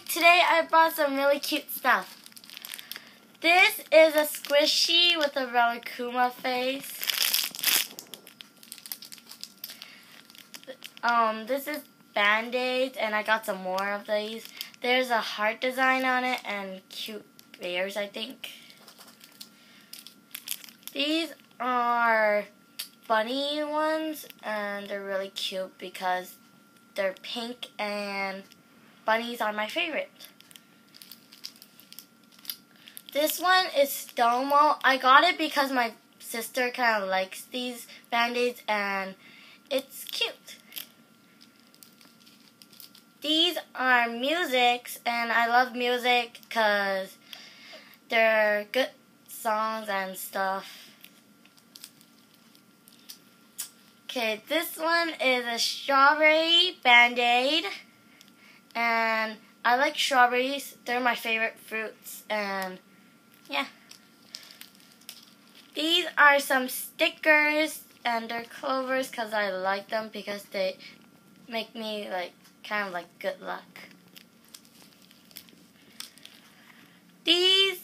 Today I brought some really cute stuff. This is a squishy with a Ralikuma face. This is Band-Aids, and I got some more of these. There's a heart design on it and cute bears, I think. These are bunny ones, and they're really cute because they're pink, and bunnies are my favorite. This one is Domo. I got it because my sister kind of likes these Band-Aids, and it's cute. These are musics, and I love music because they're good songs and stuff. Okay, this one is a strawberry Band-Aid, and I like strawberries. They're my favorite fruits, and yeah. These are some stickers, and they're clovers because I like them because they make me kind of like good luck. These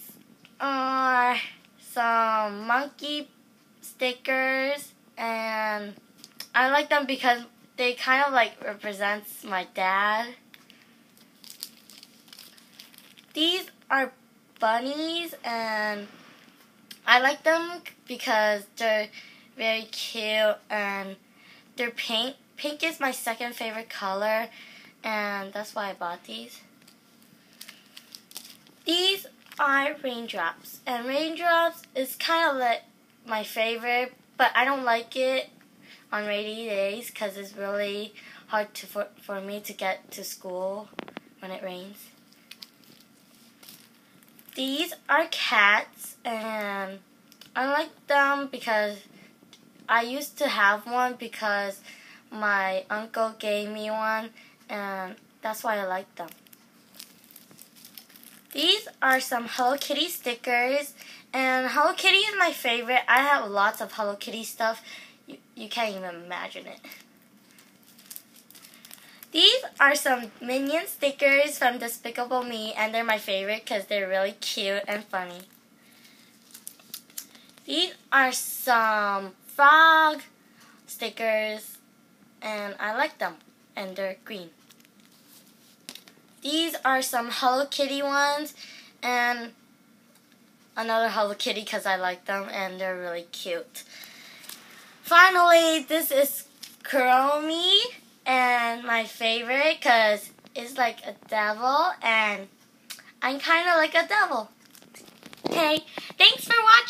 are some monkey stickers, and I like them because they kind of represents my dad. These are bunnies, and I like them because they're very cute and they're pink. Pink is my second favorite color, and that's why I bought these. These are raindrops, and raindrops is kind of like my favorite, but I don't like it on rainy days because it's really hard for me to get to school when it rains. These are cats, and I like them because I used to have one because my uncle gave me one, and that's why I like them. These are some Hello Kitty stickers, and Hello Kitty is my favorite. I have lots of Hello Kitty stuff. You can't even imagine it. These are some Minion stickers from Despicable Me, and they're my favorite because they're really cute and funny. These are some frog stickers, and I like them, and they're green. These are some Hello Kitty ones, and another Hello Kitty because I like them, and they're really cute. Finally, this is Kuromi, and my favorite because it's like a devil, and I'm kind of like a devil. Okay, thanks for watching.